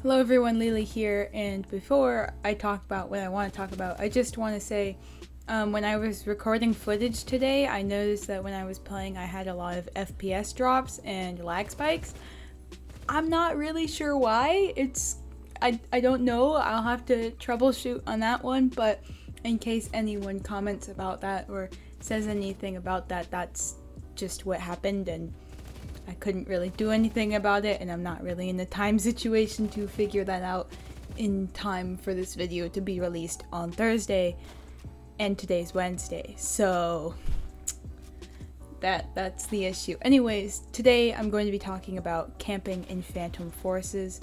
Hello everyone, Lily here, and before I talk about what I want to talk about, I just want to say when I was recording footage today, I noticed that when I was playing I had a lot of FPS drops and lag spikes. I'm not really sure why. I don't know. I'll have to troubleshoot on that one, but in case anyone comments about that or says anything about that, that's just what happened, and I couldn't really do anything about it, and I'm not really in the time situation to figure that out in time for this video to be released on Thursday, and today's Wednesday, so that's the issue. Anyways, today I'm going to be talking about camping in Phantom Forces.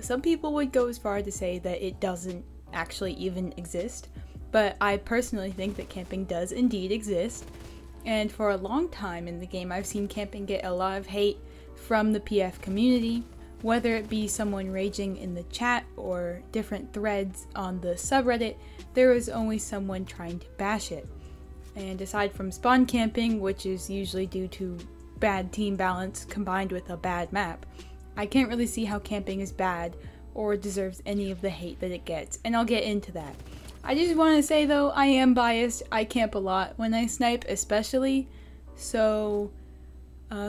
Some people would go as far to say that it doesn't actually even exist, but I personally think that camping does indeed exist. And for a long time in the game, I've seen camping get a lot of hate from the PF community, whether it be someone raging in the chat or different threads on the subreddit. There is always someone trying to bash it. And aside from spawn camping, which is usually due to bad team balance combined with a bad map, I can't really see how camping is bad or deserves any of the hate that it gets, and I'll get into that. I just want to say though, I am biased. I camp a lot when I snipe especially, so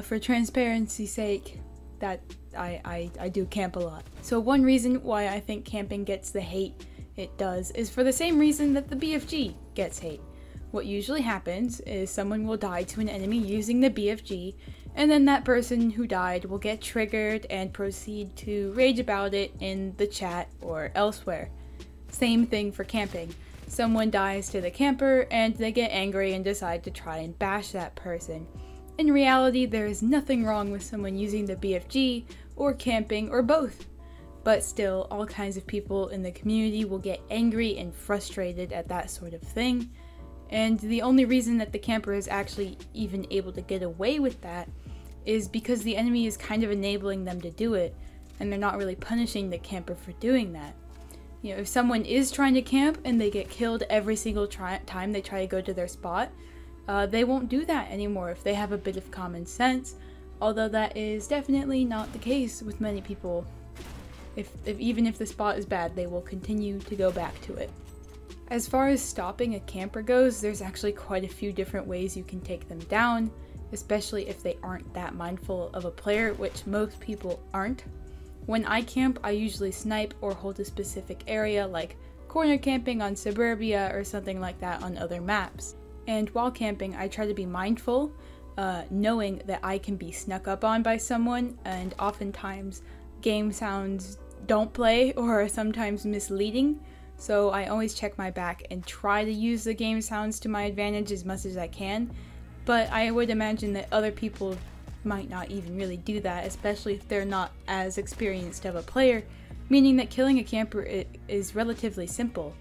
for transparency's sake, that I do camp a lot. So one reason why I think camping gets the hate it does is for the same reason that the BFG gets hate. What usually happens is someone will die to an enemy using the BFG, and then that person who died will get triggered and proceed to rage about it in the chat or elsewhere. Same thing for camping. Someone dies to the camper and they get angry and decide to try and bash that person. In reality, there is nothing wrong with someone using the BFG or camping or both. But still, all kinds of people in the community will get angry and frustrated at that sort of thing. And the only reason that the camper is actually even able to get away with that is because the enemy is kind of enabling them to do it, and they're not really punishing the camper for doing that. You know, if someone is trying to camp and they get killed every single time they try to go to their spot, they won't do that anymore if they have a bit of common sense, although that is definitely not the case with many people. Even if the spot is bad, they will continue to go back to it. As far as stopping a camper goes, there's actually quite a few different ways you can take them down, especially if they aren't that mindful of a player, which most people aren't. When I camp, I usually snipe or hold a specific area, like corner camping on Suburbia or something like that on other maps. And while camping, I try to be mindful, knowing that I can be snuck up on by someone, and oftentimes game sounds don't play or are sometimes misleading, so I always check my back and try to use the game sounds to my advantage as much as I can. But I would imagine that other people might not even really do that, especially if they're not as experienced of a player, meaning that killing a camper is relatively simple.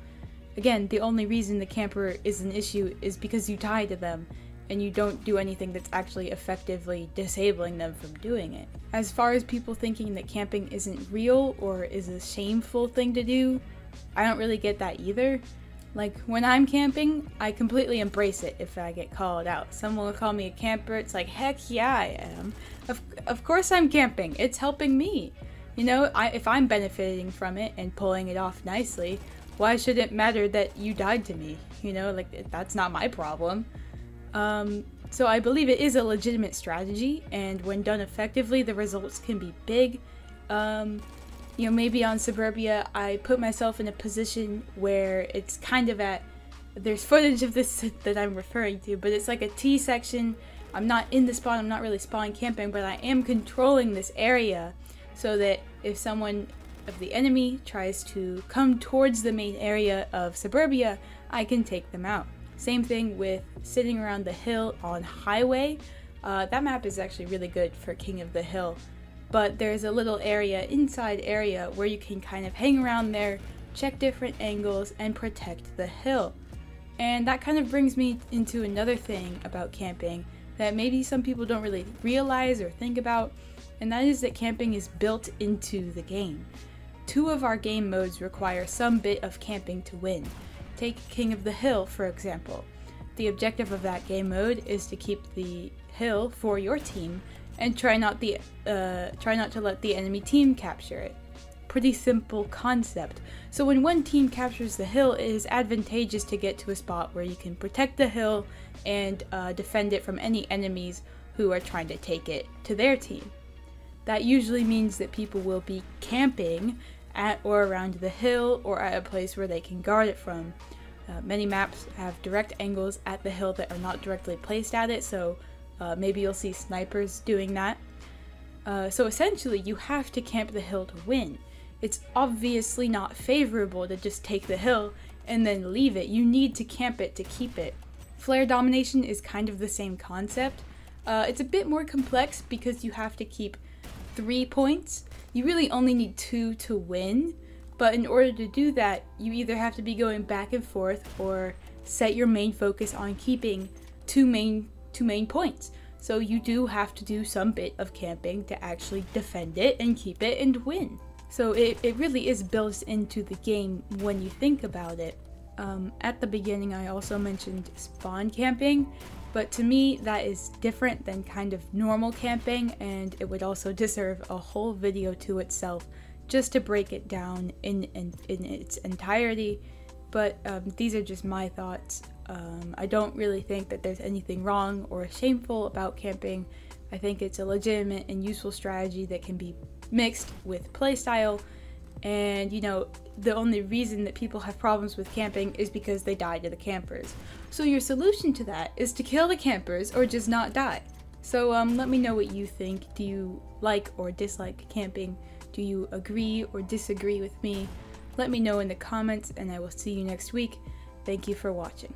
Again, the only reason the camper is an issue is because you die to them, and you don't do anything that's actually effectively disabling them from doing it. As far as people thinking that camping isn't real or is a shameful thing to do, I don't really get that either. Like, when I'm camping, I completely embrace it if I get called out. Someone will call me a camper, it's like, heck yeah I am. Of course I'm camping, it's helping me. You know, if I'm benefiting from it and pulling it off nicely, why should it matter that you died to me? You know, like, that's not my problem. So I believe it is a legitimate strategy, and when done effectively, the results can be big. You know, maybe on Suburbia, I put myself in a position where it's kind of there's footage of this that I'm referring to, but it's like a T section. I'm not in the spot, I'm not really spawn camping, but I am controlling this area so that if someone of the enemy tries to come towards the main area of Suburbia, I can take them out. Same thing with sitting around the hill on Highway. That map is actually really good for King of the Hill. But there's a little inside area where you can kind of hang around there, check different angles, and protect the hill. And that kind of brings me into another thing about camping that maybe some people don't really realize or think about, and that is that camping is built into the game. 2 of our game modes require some bit of camping to win. Take King of the Hill, for example. The objective of that game mode is to keep the hill for your team and try not to let the enemy team capture it. pretty simple concept. So when one team captures the hill, it is advantageous to get to a spot where you can protect the hill and defend it from any enemies who are trying to take it to their team. That usually means that people will be camping at or around the hill or at a place where they can guard it from. Many maps have direct angles at the hill that are not directly placed at it, so maybe you'll see snipers doing that. So essentially, you have to camp the hill to win. It's obviously not favorable to just take the hill and then leave it. You need to camp it to keep it. Flare domination is kind of the same concept. It's a bit more complex because you have to keep 3 points. You really only need 2 to win, but in order to do that, you either have to be going back and forth or set your main focus on keeping two main points. So you do have to do some bit of camping to actually defend it and keep it and win. So it really is built into the game when you think about it. At the beginning, I also mentioned spawn camping, but to me that is different than kind of normal camping, and it would also deserve a whole video to itself just to break it down in its entirety. But these are just my thoughts. I don't really think that there's anything wrong or shameful about camping. I think it's a legitimate and useful strategy that can be mixed with playstyle, and you know, the only reason that people have problems with camping is because they die to the campers. So your solution to that is to kill the campers or just not die. So let me know what you think. Do you like or dislike camping? Do you agree or disagree with me? Let me know in the comments, and I will see you next week. Thank you for watching.